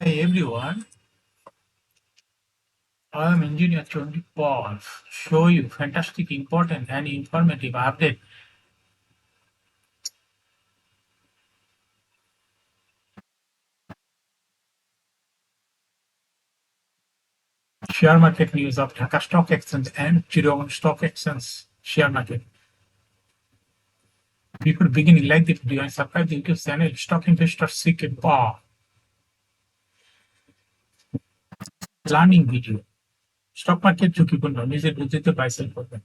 Hey everyone, I am Engineer Chondi Paul. Show you fantastic, important, and informative update. Share market news of Dhaka Stock Exchange and Chittagong Stock Exchange share market. Before beginning, like the video and subscribe the YouTube channel Stock Investor Secret Paul. Learning video. Stock market ঝুঁকিপূর্ণ নিজের বুদ্ধিতে বাইসেল করবেন।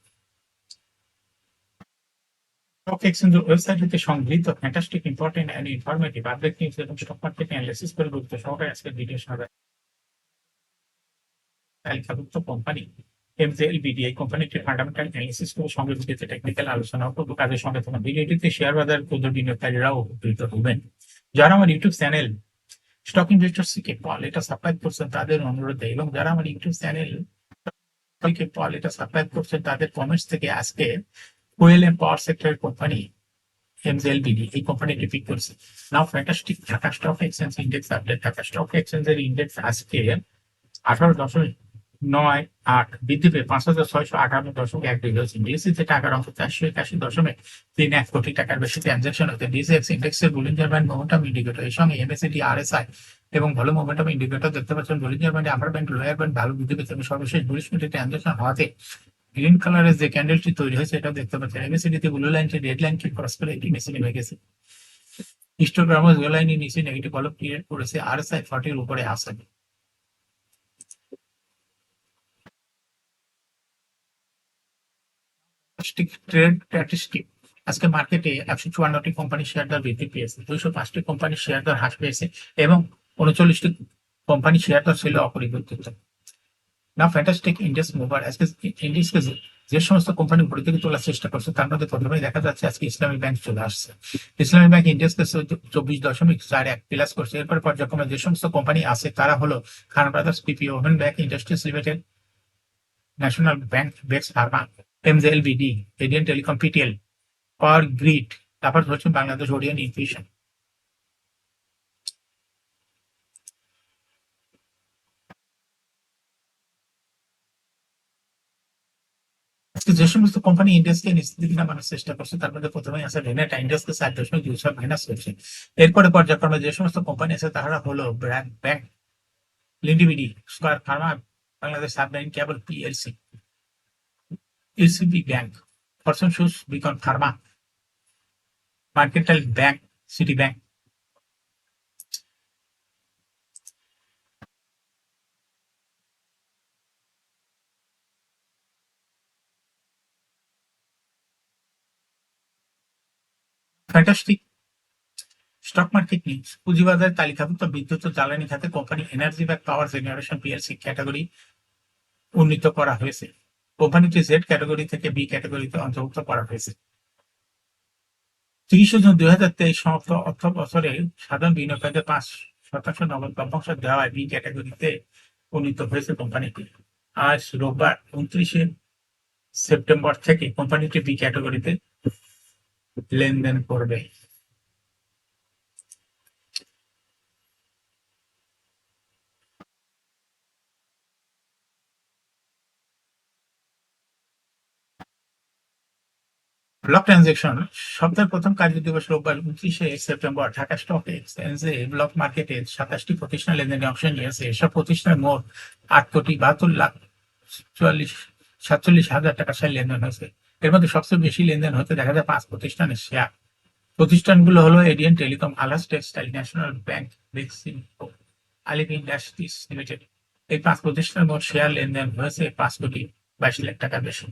Stock এক্সচেঞ্জের website হতে সংগৃহীত fantastic important and informative update news এবং stock market analysis করে গুরুত্ব সহকারে আজকের ভিডিও শোনাবে। তালিকাভুক্ত কোম্পানি এমজেএলবিডি এই কোম্পানিটির ফান্ডামেন্টাল অ্যানালিসিস করে সঙ্গে ভিডিওতে টেকনিক্যাল আলোচনা করব। কাজের সঙ্গে তোমার ভিডিওটিতে শেয়ার বাজার ক্ষুদ্র বিনিয়োগকারীরাও উপকৃত হবেন। যারা আমার ইউটিউব চ্যানেল স্টক ইনভেস্টর সিকে পল এটা সাবস্ক্রাইব করছেন তাদের অনুরোধে, এবং যারা আমার ইউটিউব চ্যানেল পল এটা সাবস্ক্রাইব করছেন তাদের কমেন্টস থেকে আজকে ওয়েল এন্ড পাওয়ার সেক্টরের কোম্পানি এমজেএলবিডি এই কোম্পানিটি পিক করছে। Now fantastic Dhaka stock exchange index update. Dhaka stock এক্সচেঞ্জের ইন্ডেক্স আজকে 18.98 বৃদ্ধি পেয়ে 5,658.1 হয়েছে। ডিএসসিতে টাকার অঙ্ক 481.31 কোটি টাকার বেশি ট্রানজাকশন হতে ডিএসএক্স ইন্ডেক্সের বুলিঞ্জার ব্যান্ড মোমেন্টাম ইন্ডিকেটর এর সঙ্গে এমএসিডি আরএসআই এবং ভালো মোমেন্টাম ইন্ডিকেটর দেখতে পাচ্ছেন। বুলিঞ্জার ব্যান্ডে আপার ব্যান্ড লোয়ার ব্যান্ড ভালো বৃদ্ধি পেয়েছে এবং সর্বশেষ 20 মিনিটের ট্রানজাকশন হওয়াতে গ্রিন কালারের যে ক্যান্ডেলটি তৈরি হয়েছে এটাও দেখতে পাচ্ছেন। এমএসিডিতে ব্লু লাইনটি রেড লাইনকে ক্রস করে একটি মেশিন হয়ে গেছে। হিস্টোগ্রামও যে লাইনের নিচে নেগেটিভ কলম ক্রিয়েট করেছে, আরএসআই 40 এর উপরে আসে। ট্রেড স্ট্যাটিস্টিক আজকে মার্কেটে 154টি কোম্পানি শেয়ার দর বৃদ্ধি পেয়েছে, 205টি কোম্পানি শেয়ার দর হ্রাস পেয়েছে এবং 39টি কোম্পানি শেয়ার দর ছিল অপরিবর্তিত। না ফ্যান্টাস্টিক ইন্ডেক্স মুভার আজকে ইন্ডেক্সকে যে সমস্ত কোম্পানি উপর দিকে তোলার চেষ্টা করছে তার মধ্যে প্রথমেই দেখা যাচ্ছে আজকে ইসলামী ব্যাংক চলে আসছে। ইসলামী ব্যাংক ইন্ডেক্সকে 24.41 প্লাস করছে। এরপর পর্যায়ক্রমে যে সমস্ত কোম্পানি আছে তারা হলো Khan brothers, PP, oven bank industries limited, national bank, bex pharma, MJLBD, ADN telecom, PTL, power grid, তারপর হচ্ছে বাংলাদেশ ওরিয়ন ইনফিউশন। যে সমস্ত কোম্পানি ইন্ডেক্সকে নিচের দিকে নামানোর চেষ্টা করছে তার মধ্যে প্রথমেই আছে ভেনেটা, ইন্ডেক্সকে 4.26 মাইনাস করছে। এরপরে পর্যায়ক্রমে যে সমস্ত কোম্পানি আছে তারা হলো BRAC bank Linde BD, square pharma, Bangladesh submarine cable PLC, UCB bank, fortune shoes, beacon pharma, mercantile bank, city bank. Fantastic stock market news. পুঁজিবাজারে তালিকাভুক্ত বিদ্যুৎ ও জ্বালানি খাতে company energypac power generation PLC category উন্নীত করা হয়েছে। কোম্পানিটি জেড ক্যাটাগরি থেকে বি ক্যাটাগরিতে অন্তর্ভুক্ত করা হয়েছে। 30 জুন 2023 সমাপ্ত অর্থ বছরে সাধারণ বিনিয়োগকারীদের 5% নগদ লভ্যাংশ দেওয়ায় বি ক্যাটাগরিতে উন্নীত হয়েছে কোম্পানিটি। আজ রোববার 29 সেপ্টেম্বর থেকে কোম্পানিটি বি ক্যাটাগরিতে লেনদেন করবে। ব্লক ট্রানজেকশন সপ্তাহের প্রথম কার্যদিবস রোববার 29 সেপ্টেম্বর ঢাকা স্টক এক্সচেঞ্জে ব্লক মার্কেটে 27টি প্রতিষ্ঠান লেনদেনে অংশ নিয়েছে। এসব প্রতিষ্ঠানের মোট 8,72,47,000 টাকা শেয়ার লেনদেন হয়েছে। এর মধ্যে সবচেয়ে বেশি লেনদেন হতে দেখা যায় 5 প্রতিষ্ঠানের শেয়ার। প্রতিষ্ঠানগুলো হলো এডিয়ান টেলিকম, আলাস textile, national bank, Beximco, Alim industries limited. এই 5 প্রতিষ্ঠানের মোট শেয়ার লেনদেন হয়েছে 5,22,00,000 টাকার বেশি।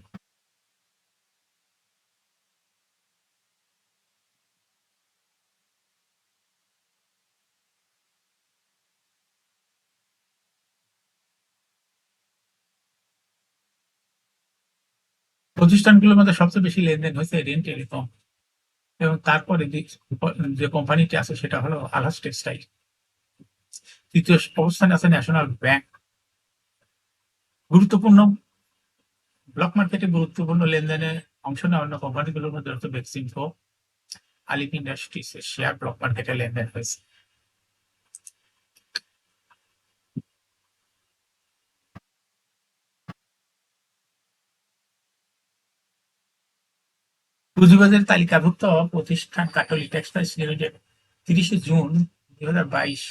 প্রতিষ্ঠানগুলোর মধ্যে সবচেয়ে বেশি লেনদেন হয়েছে এডিয়ান টেলিকম এবং তারপরে যে কোম্পানিটি আছে সেটা হলো আলাস টেক্সটাইল। তৃতীয় অবস্থানে আছে ন্যাশনাল ব্যাংক। গুরুত্বপূর্ণ ব্লক মার্কেটে গুরুত্বপূর্ণ লেনদেনে অংশ নেওয়া অন্য কোম্পানিগুলোর মধ্যে হচ্ছে বেক্সিমকো, আলিম ইন্ডাস্ট্রিজ এর শেয়ার ব্লক মার্কেটে লেনদেন হয়েছে। পুঁজিবাজারে তালিকাভুক্ত প্রতিষ্ঠান কাটলি টেক্সটাইলস লিমিটেড 30 জুন 2022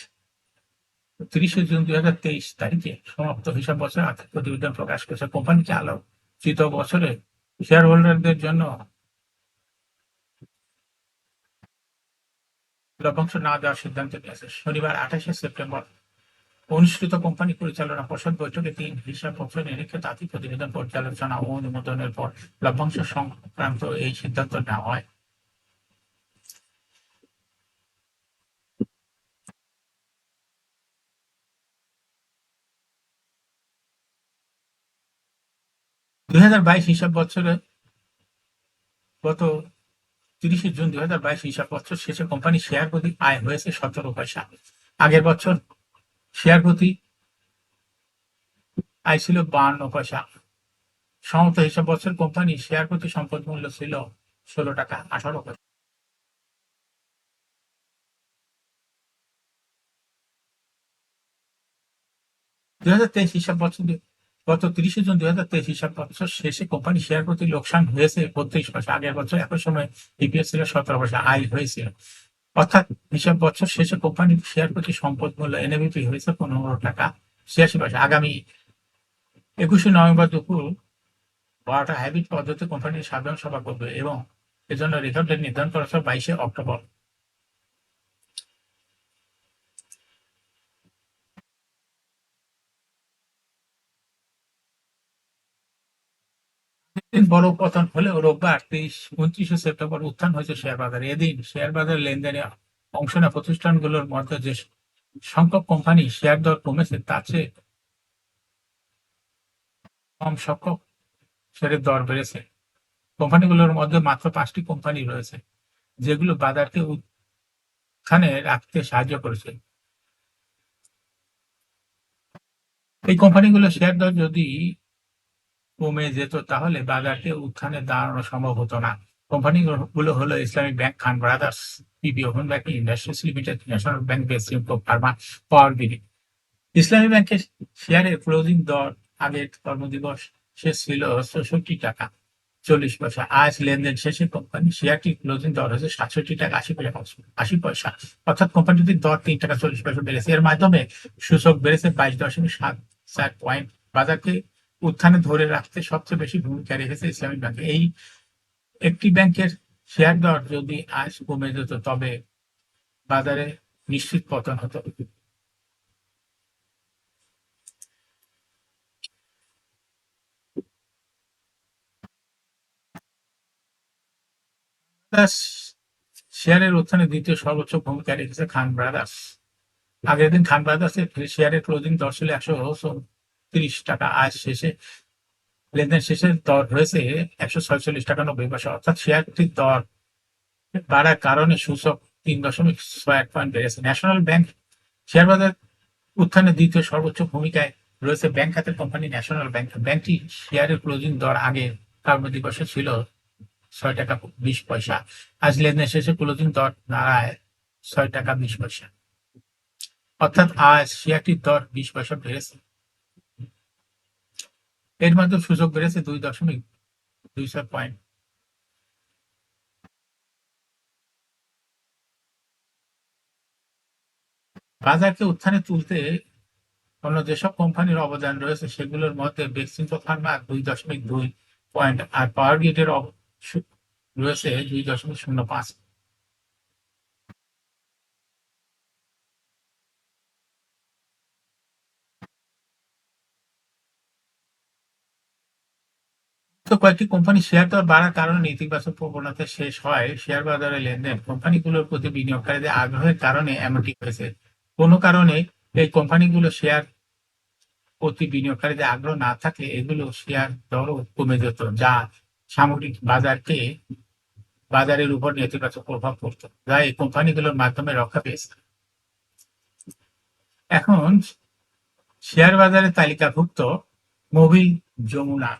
30 জুন 2023 তারিখে সমাপ্ত হিসাব বছর আর্থিক প্রতিবেদন প্রকাশ করেছে। কোম্পানিকে আলোচিত বছরে শেয়ার হোল্ডারদের জন্য লভ্যাংশ না দেওয়ার সিদ্ধান্ত নিয়েছে। শনিবার 28 সেপ্টেম্বর অনুষ্ঠিত কোম্পানি পরিচালনা পর্ষদ বৈঠকে 3 হিসাবপত্র নিরীক্ষে তাত্ত্বিক প্রতিবেদন পর্যালোচনা ও অনুমোদনের পর লভ্যাংশ সংক্রান্ত এই সিদ্ধান্ত নেওয়া হয়। হিসাব বছরে গত 30 জুন 2022 হিসাব বছর শেষে কোম্পানি শেয়ার প্রতি আয় হয়েছে 17 পয়সা। আগের বছর শেয়ার প্রতি আয় ছিল 52 পয়সা। সমাপ্ত হিসাব বছর কোম্পানি শেয়ার প্রতি সম্পদ মূল্য ছিল 16 টাকা 18 পয়সা। হিসাব বছর গত 30 জুন 2023 হিসাব বছর শেষে কোম্পানি শেয়ার প্রতি লোকসান হয়েছে 32 পয়সা। আগের বছর একই সময় ইপিএস ছিল 17 পয়সা, আয় হয়েছিল। অর্থাৎ হিসাব বছর শেষে কোম্পানির শেয়ার প্রতি সম্পদ মূল্য এনএবিপি হয়েছে 15 টাকা 86 পয়সা। আগামী 21 নভেম্বর দুপুর 12টা হাইব্রিড পদ্ধতি কোম্পানির সাধারণ সভা করবে এবং এজন্য রেকর্ড ডেট নির্ধারণ করা হচ্ছে 22 অক্টোবর। বড় পতন হলেও রোববার 29 সেপ্টেম্বর উত্থান হয়েছে শেয়ার বাজারে। এদিন শেয়ার বাজার লেনদেনে অংশ নেওয়া প্রতিষ্ঠানগুলোর মধ্যে যে সংখ্যক কোম্পানি শেয়ার দর কমেছে তার চেয়ে কম সংখ্যক শেয়ারের দর বেড়েছে। কোম্পানিগুলোর মধ্যে মাত্র 5টি কোম্পানি রয়েছে যেগুলো বাজারকে উত্থানে রাখতে সাহায্য করেছে। এই কোম্পানিগুলো শেয়ার দর যদি কমে যেত তাহলে বাজারকে উত্থানে দাঁড়ানো সম্ভব হতো না। কোম্পানিগুলো হলো Islamic bank, Khan brothers, PB open banking industries limited, national bank base, pharma, power grid. ইসলামী ব্যাংকের শেয়ারের ক্লোজিং দর আগের কর্মদিবস শেষ ছিল 64 টাকা 40 পয়সা। আজ লেনদেন শেষে কোম্পানি শেয়ারটির ক্লোজিং দর হয়েছে 67 টাকা 80 পয়সা। অর্থাৎ কোম্পানিটির দর 3 টাকা 40 পয়সা বেড়েছে। এর মাধ্যমে সূচক বেড়েছে 22.74 পয়েন্ট। বাজারকে উত্থানে ধরে রাখতে সবচেয়ে বেশি ভূমিকা রেখেছে ইসলামী ব্যাংক। এই একটি ব্যাংকের শেয়ার দর যদি আজ কমে যেত তবে বাজারে নিশ্চিত পতন হতো। শেয়ারের উত্থানে দ্বিতীয় সর্বোচ্চ ভূমিকা রেখেছে খান ব্রাদার্স। আগের দিন খান ব্রাদার্সের শেয়ারের ক্লোজিং দর ছিল 130 টাকা। আজ লেনদেন শেষে দর হয়েছে 146 টাকা 90 পয়সা। অর্থাৎ শেয়ারটির দর বাড়ার কারণে সূচক 3.61 পয়েন্ট বেড়েছে। ন্যাশনাল ব্যাংক শেয়ার বাজার উত্থানে দ্বিতীয় সর্বোচ্চ ভূমিকায় রয়েছে ব্যাংক খাতের কোম্পানি ন্যাশনাল ব্যাংক। ব্যাংকটি শেয়ারের ক্লোজিং দর আগে কর্মদিবসে ছিল 6 টাকা 20 পয়সা। আজ লেনদেন শেষে ক্লোজিং দর দাঁড়ায় 6 টাকা 20 পয়সা। অর্থাৎ আজ শেয়ারটির দর 20 পয়সা বেড়েছে। এর মাধ্যমে সূচক বেড়েছে 2.26 পয়েন্ট। বাজারকে উত্থানে তুলতে অন্য যেসব কোম্পানির অবদান রয়েছে সেগুলোর মধ্যে বেক্সিমকো ফার্মা 2.2 পয়েন্ট আর পাওয়ার গ্রিডের রয়েছে 2.05। তো কয়েকটি কোম্পানি শেয়ার দর বাড়ার কারণে নেতিবাচক প্রবণতা শেষ হয় শেয়ার বাজারে লেনদেন। কোম্পানিগুলোর প্রতি বিনিয়োগকারীদের আগ্রহের কারণে এমনটি হয়েছে। কোনো কারণে এই কোম্পানিগুলো শেয়ার প্রতি বিনিয়োগকারীদের আগ্রহ না থাকলে এগুলো শেয়ার দরও কমে যেত, যা সামগ্রিক বাজারের উপর নেতিবাচক প্রভাব পড়ত, যা এই কোম্পানিগুলোর মাধ্যমে রক্ষা পেয়েছে। এখন শেয়ার বাজারে তালিকাভুক্ত Mobil Jamuna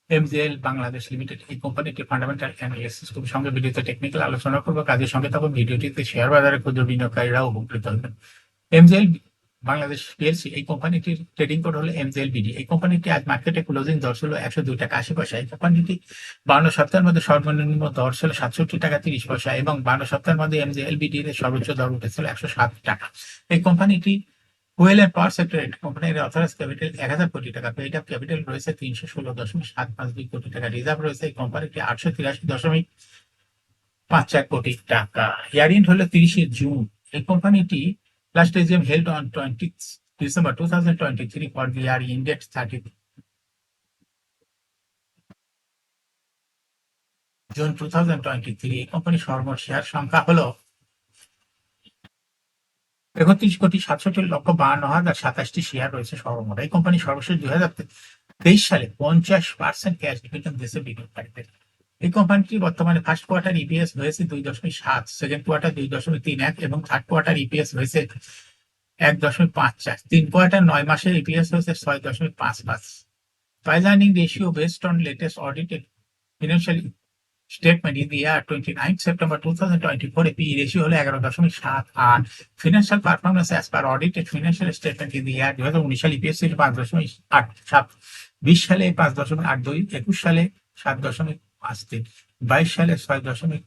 MJL Bangladesh limited এই কোম্পানিটি ফান্ডামেন্টাল অ্যানালিসিস খুব সঙ্গে ভিডিওতে টেকনিক্যাল আলোচনা করবো। কাজের সঙ্গে তখন ভিডিওটিতে শেয়ার বাজারে ক্ষুদ্র বিনিয়োগকারীরাও উপকৃত হবেন। এমজেএল বাংলাদেশ পিএলসি, এই কোম্পানিটির ট্রেডিং কোড হলো এমজেএলবিডি। এই কোম্পানিটি আজ মার্কেটে ক্লোজিং দর ছিল 102 টাকা 80 পয়সা। এই কোম্পানিটি 52 সপ্তাহের মধ্যে সর্বনিম্ন দর ছিল 67 টাকা 30 পয়সা এবং 52 সপ্তাহের মধ্যে এমজেএলবিডি এর সর্বোচ্চ দর উঠেছিল 107 টাকা। এই কোম্পানিটি ফুয়েল অ্যান্ড পাওয়ার সেক্টর কোম্পানির অথরাইজ ক্যাপিটাল 1000 কোটি টাকা, পেইড আপ ক্যাপিটাল রয়েছে 316.752 কোটি টাকা, রিজার্ভ রয়েছে এই কোম্পানিটি 883.54 কোটি টাকা। ইয়ার-এন্ড হলো 30 জুন। এই কোম্পানিটি last AGM held on 20 December 2023 for the year ended 30 June 2023। এই কোম্পানির সর্বমোট শেয়ার সংখ্যা হলো 31,67,52,027টি শেয়ার রয়েছে সর্বমোট। এই কোম্পানি সর্বশেষ 2023 সালে 50% ক্যাশ ডিভিডেন্ড দিয়েছে বিনিয়োগকারীদের। এই কোম্পানিটি বর্তমানে ফার্স্ট কোয়ার্টার ইপিএস হয়েছে 2.7, সেকেন্ড কোয়ার্টার 2.31 এবং থার্ড কোয়ার্টার ইপিএস হয়েছে 1.54। 3 কোয়ার্টার 9 মাসের ইপিএস হয়েছে 6.55। Price earning ratio based on latest audited financial statement in the year 29 September 2024 PE রেশিও হলো 11.7 আর financial performance as per audited financial statement in the year 2019 সালে EPS ছিল 5.87, 20 সালে 5.82, 21 সালে 7.53, 22 সালে 6.36,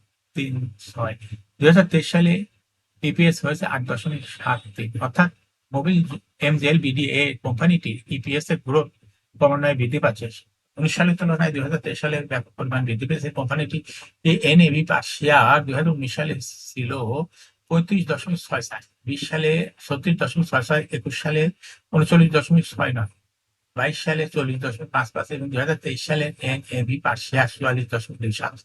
2023 সালে ইপিএস হয়েছে 8.73। অর্থাৎ মোবিল এমজেএলবিডি কোম্পানিটি ইপিএস এর গ্রোথ ক্রমান্বয়ে বৃদ্ধি পাচ্ছে। 19 সালের তুলনায় 2023 সালে ব্যাপক পরিমাণ বৃদ্ধি পেয়েছে। কোম্পানিটি এনএভি পার শেয়ার 2019 সালে ছিল 35.67, 20 সালে 36.66, 21 সালে 39.69, 22 সালে 40.55 এবং 2023 সালে এনএভি পার শেয়ার 44.27।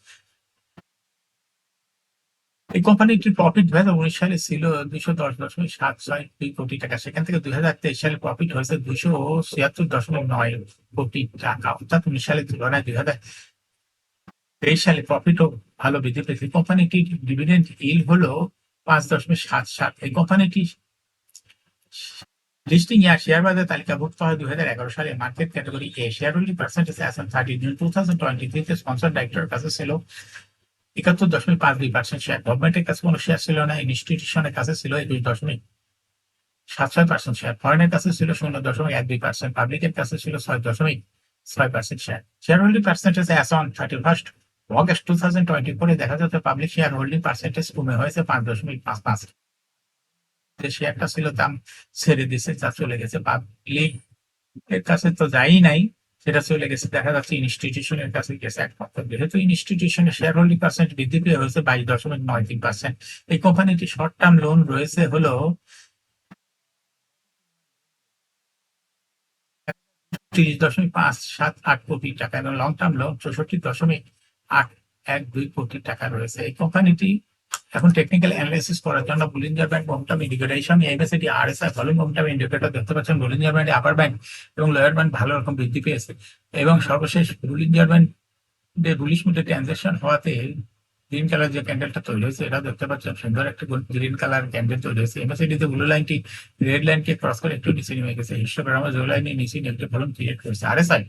এই কোম্পানিটির প্রফিট 2019 সালে ছিল 210.76 কোটি টাকা, সেখান থেকে 2023 সালে প্রফিট হয়েছে 276.9 কোটি টাকা। অর্থাৎ 19 সালের তুলনায় 2023 সালে প্রফিটও ভালো বৃদ্ধি পেয়েছে। কোম্পানিটির ডিভিডেন্ড ইল্ড হলো 5.77। এই কোম্পানিটি লিস্টিং এর শেয়ার বাজারে তালিকাভুক্ত হয় 2011 সালে। Market category A, share holding percentage as on 30 June 2023 তে স্পন্সর ডাইরেক্টরের কাছে ছিল 71.52% শেয়ার, গভর্নমেন্টের কাছে কোনো শেয়ার ছিল না, ইনস্টিটিউশনের কাছে ছিল 21.76% শেয়ার, ফরেনের কাছে ছিল 0.12%, পাবলিকের কাছে ছিল 6.6% share. Share holding percentage as on 31 August 2024 দেখা যাচ্ছে পাবলিক শেয়ার হোল্ডিং পার্সেন্টেজ কমে হয়েছে 5.55। যে শেয়ারটা ছিল দাম ছেড়ে দিছে, যা চলে গেছে পাবলিক এর কাছে, তো যাই নাই, সেটা চলে গেছে দেখা যাচ্ছে ইনস্টিটিউশনের কাছে গেছে একমাত্র। যেহেতু ইনস্টিটিউশনের শেয়ার হোল্ডিং পার্সেন্ট বৃদ্ধি পেয়ে হয়েছে 22.93%। এই কোম্পানিটি শর্ট টার্ম লোন রয়েছে হলো 30.578 কোটি টাকা এবং লং টার্ম লোন 64.812 কোটি টাকা রয়েছে। এই কোম্পানিটি এখন টেকনিক্যাল অ্যানালাইসিস করার জন্য বুলিঞ্জার ব্যান্ড মোমেন্টাম ইন্ডিকেটর, এই সঙ্গে MACD RSI volume momentum indicator দেখতে পাচ্ছেন। বুলিঞ্জার ব্যান্ডে আপার ব্যান্ড এবং লোয়ার ব্যান্ড ভালো রকম বৃদ্ধি পেয়েছে এবং সর্বশেষ বুলিঞ্জার ব্যান্ডে বুলিশ মুডে ট্রানজাকশন হওয়াতে গ্রিন কালার যে ক্যান্ডেলটা তৈরি হয়েছে এটা দেখতে পাচ্ছেন, সুন্দর একটা গ্রিন কালার ক্যান্ডেল তৈরি হয়েছে। এমএসিডি তে ব্লু লাইনটি রেড লাইনকে ক্রস করে একটু নিচে নেমে গেছে, হিস্টোগ্রামে ব্লু লাইনে নিচে নেমে ভলিউম ক্রিয়েট করেছে। আরএসআই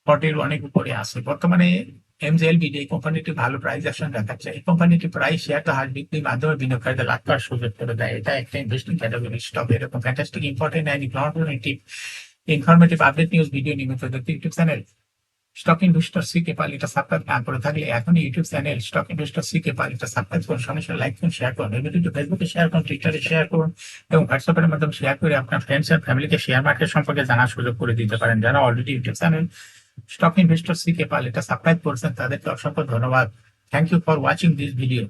40 অনেক উপরে আছে। বর্তমানে এমজেএলবিডি এই কোম্পানিটি ভালো প্রাইস অ্যাকশন দেখাচ্ছে। এই কোম্পানিটি প্রাইস শেয়ারটা হার বিক্রির মাধ্যমে বিনিয়োগকারীদের লাভ করার সুযোগ করে দেয়। এটা একটা ইনভেস্টিং ক্যাটাগরি স্টক। এরকম fantastic important and informative update news video নিয়মিত দেখতে YouTube channel stock investor CK Pal এটা সাবস্ক্রাইব না করে থাকলে এখনই YouTube channel stock investor CK Pal এটা সাবস্ক্রাইব করুন, সঙ্গে লাইক করুন, শেয়ার করুন, এই ভিডিওটি ফেসবুকে শেয়ার করুন, টুইটারে শেয়ার করুন এবং হোয়াটসঅ্যাপের মাধ্যমে শেয়ার করে আপনার ফ্রেন্ডস এন্ড ফ্যামিলিকে শেয়ার মার্কেট সম্পর্কে জানার সুযোগ করে দিতে পারেন। যারা already YouTube channel stock investor CK Pal এটা সাবস্ক্রাইব করছেন তাদেরকে অসংখ্য ধন্যবাদ। Thank you for watching this video.